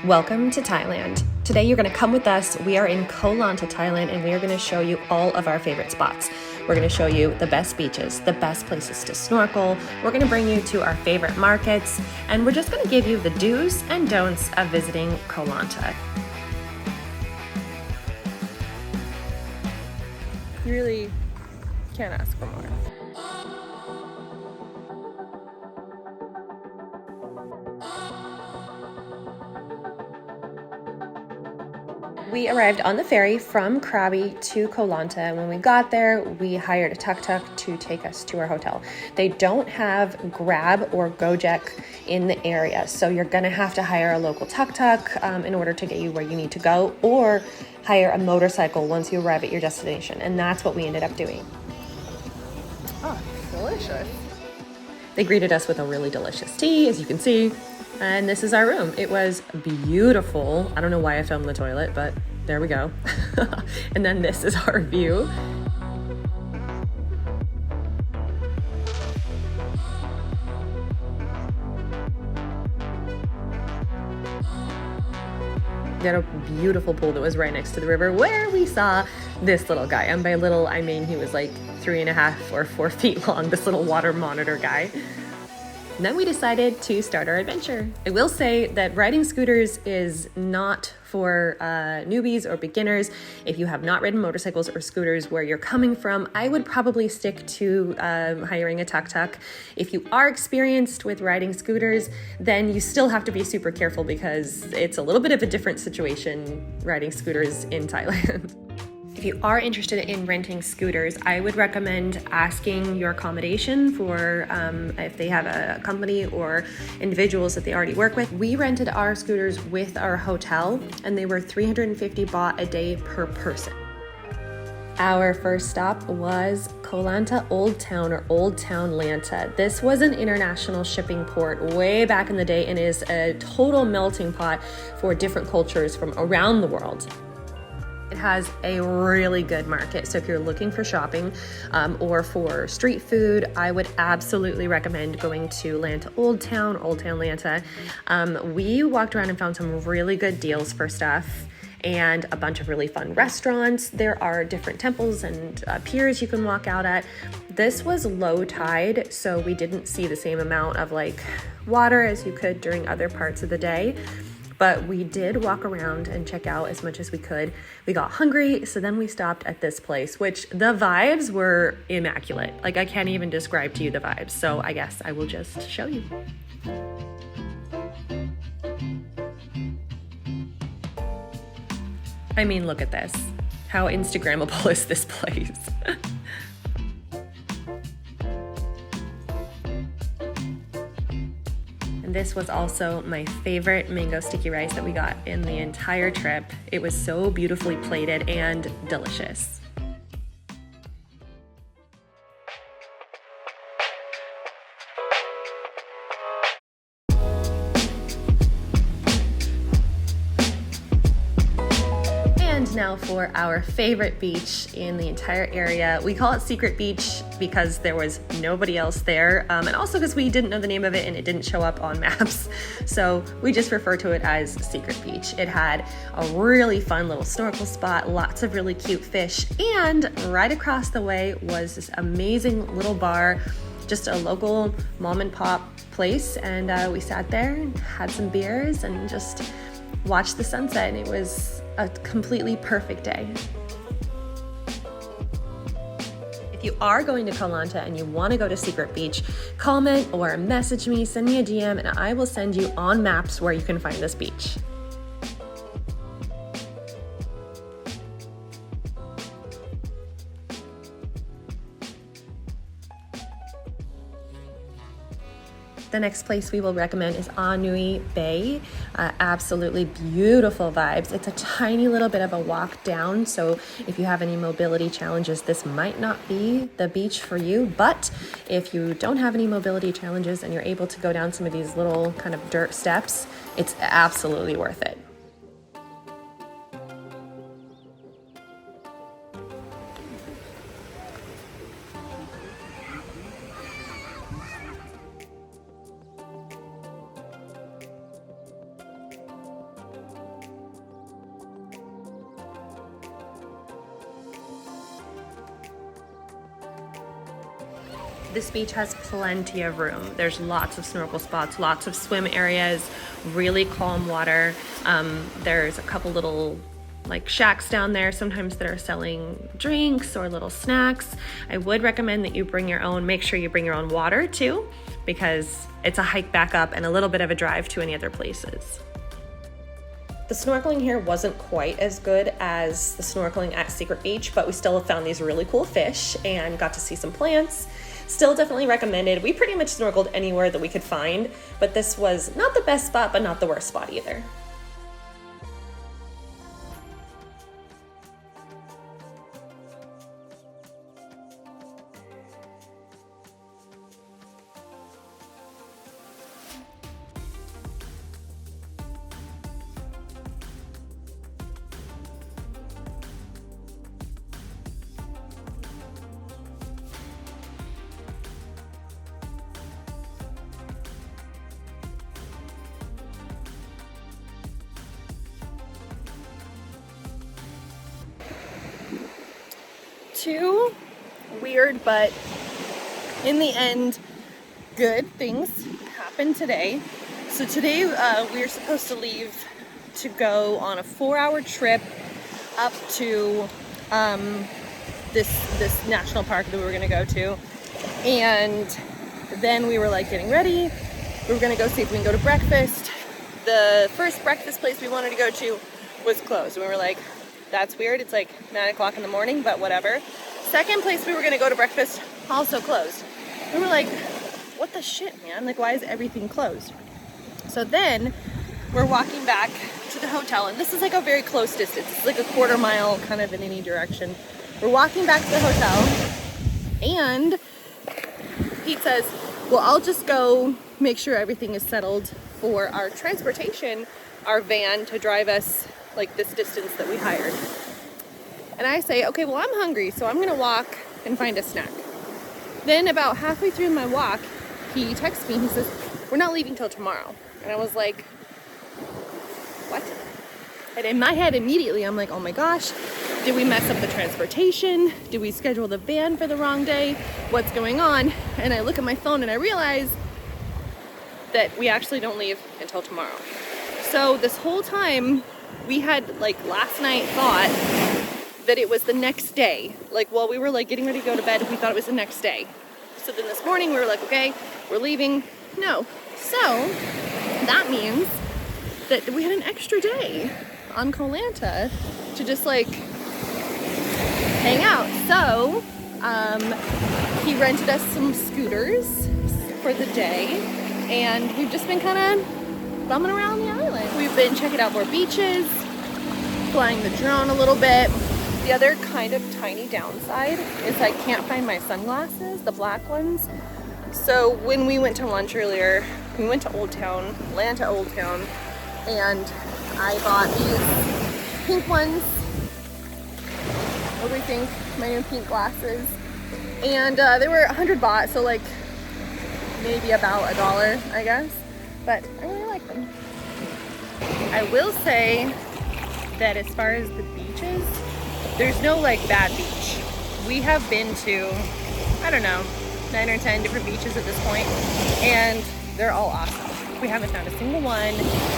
Welcome to Thailand. Today you're going to come with us. We are in Koh Lanta, Thailand, and we are going to show you all of our favorite spots. We're going to show you the best beaches, the best places to snorkel. We're going to bring you to our favorite markets, and we're just going to give you the do's and don'ts of visiting Koh Lanta. You really can't ask for more. We arrived on the ferry from Krabi to Koh Lanta, and when we got there, we hired a tuktuk to take us to our hotel. They don't have Grab or Gojek in the area, so you're gonna have to hire a local tuktuk in order to get you where you need to go, or hire a motorcycle once you arrive at your destination, and that's what we ended up doing. Oh, delicious. They greeted us with a really delicious tea, as you can see. And this is our room. It was beautiful. I don't know why I filmed the toilet, but there we go. And then this is our view. We had a beautiful pool that was right next to the river where we saw this little guy. And by little, I mean he was like 3.5 or 4 feet long, this little water monitor guy. And then we decided to start our adventure. I will say that riding scooters is not for newbies or beginners. If you have not ridden motorcycles or scooters where you're coming from, I would probably stick to hiring a tuk-tuk. If you are experienced with riding scooters, then you still have to be super careful because it's a little bit of a different situation riding scooters in Thailand. If you are interested in renting scooters, I would recommend asking your accommodation for if they have a company or individuals that they already work with. We rented our scooters with our hotel, and they were 350 baht a day per person. Our first stop was Koh Lanta Old Town, or Old Town Lanta. This was an international shipping port way back in the day and is a total melting pot for different cultures from around the world. It has a really good market, so if you're looking for shopping or for street food, I would absolutely recommend going to Lanta Old Town, Old Town Lanta. We walked around and found some really good deals for stuff and a bunch of really fun restaurants. There are different temples and piers you can walk out at. This was low tide, so we didn't see the same amount of water as you could during other parts of the day. But we did walk around and check out as much as we could. We got hungry, so then we stopped at this place, which the vibes were immaculate. I can't even describe to you the vibes, so I guess I will just show you. I mean, look at this. How Instagrammable is this place? This was also my favorite mango sticky rice that we got in the entire trip. It was so beautifully plated and delicious. And now for our favorite beach in the entire area. We call it Secret Beach because there was nobody else there, and also because we didn't know the name of it and it didn't show up on maps. So we just refer to it as Secret Beach. It had a really fun little snorkel spot, lots of really cute fish, and right across the way was this amazing little bar, just a local mom and pop place, and we sat there and had some beers and just watched the sunset, and it was a completely perfect day. If you are going to Koh Lanta and you want to go to Secret Beach, comment or message me, send me a DM, and I will send you on maps where you can find this beach. The next place we will recommend is Anui Bay. Absolutely beautiful vibes. It's a tiny little bit of a walk down, so if you have any mobility challenges, this might not be the beach for you, but if you don't have any mobility challenges and you're able to go down some of these little kind of dirt steps, it's absolutely worth it. This beach has plenty of room. There's lots of snorkel spots, lots of swim areas, really calm water. There's a couple little like shacks down there sometimes that are selling drinks or little snacks. I would recommend that you bring your own, make sure you bring your own water too, because it's a hike back up and a little bit of a drive to any other places. The snorkeling here wasn't quite as good as the snorkeling at Secret Beach, but we still found these really cool fish and got to see some plants. Still definitely recommended. We pretty much snorkeled anywhere that we could find, but this was not the best spot, but not the worst spot either. Two weird, but in the end, good things happened today. So today we are supposed to leave to go on a 4-hour trip up to this national park that we were gonna go to. And then we were like getting ready. We were gonna go see if we can go to breakfast. The first breakfast place we wanted to go to was closed. And we were like, that's weird. It's like 9 o'clock in the morning, but whatever. Second place we were gonna go to breakfast, also closed. We were like, what the shit, man? Like, why is everything closed? So then we're walking back to the hotel, and this is like a very close distance. It's like a 1/4 mile kind of in any direction. We're walking back to the hotel, and Pete says, well, I'll just go make sure everything is settled for our transportation, our van to drive us like this distance that we hired. And I say, okay, well, I'm hungry, so I'm gonna walk and find a snack. Then about halfway through my walk, he texts me and he says, we're not leaving till tomorrow. And I was like, what? And in my head immediately, I'm like, oh my gosh, did we mess up the transportation? Did we schedule the van for the wrong day? What's going on? And I look at my phone and I realize that we actually don't leave until tomorrow. So this whole time, we had like last night thought that it was the next day. Like while we were like getting ready to go to bed, we thought it was the next day. So then this morning we were like, okay, we're leaving. No. So that means that we had an extra day on Koh Lanta to just like hang out. So he rented us some scooters for the day, and we've just been kind of bumming around the island. We've been checking out more beaches, flying the drone a little bit. The other kind of tiny downside is I can't find my sunglasses, the black ones. So when we went to lunch earlier, we went to Old Town, Lanta Old Town, and I bought these pink ones. What do we think? My new pink glasses. And they were 100 baht, so like maybe about $1, I guess. But I really like them. I will say that as far as the beaches, there's no like bad beach. We have been to, I don't know, 9 or 10 different beaches at this point, and they're all awesome. We haven't found a single one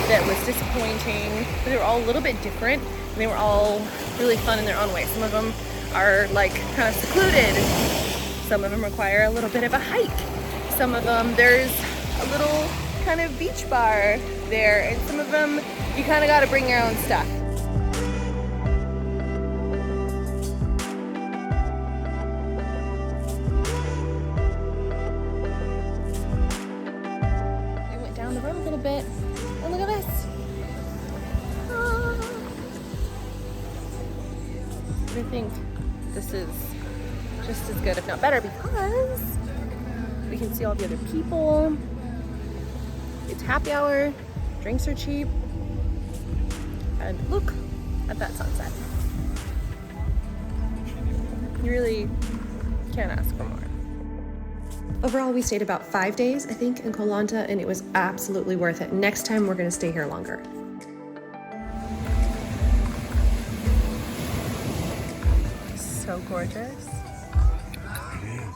that was disappointing. They were all a little bit different, and they were all really fun in their own way. Some of them are like kind of secluded. Some of them require a little bit of a hike. Some of them, there's a little kind of beach bar there, and some of them you kind of got to bring your own stuff. We went down the road a little bit, and look at this. I think this is just as good, if not better, because we can see all the other people. It's happy hour, drinks are cheap, and look at that sunset. You really can't ask for more. Overall, we stayed about 5 days, I think, in Koh Lanta, and it was absolutely worth it. Next time, we're gonna stay here longer. So gorgeous. It is.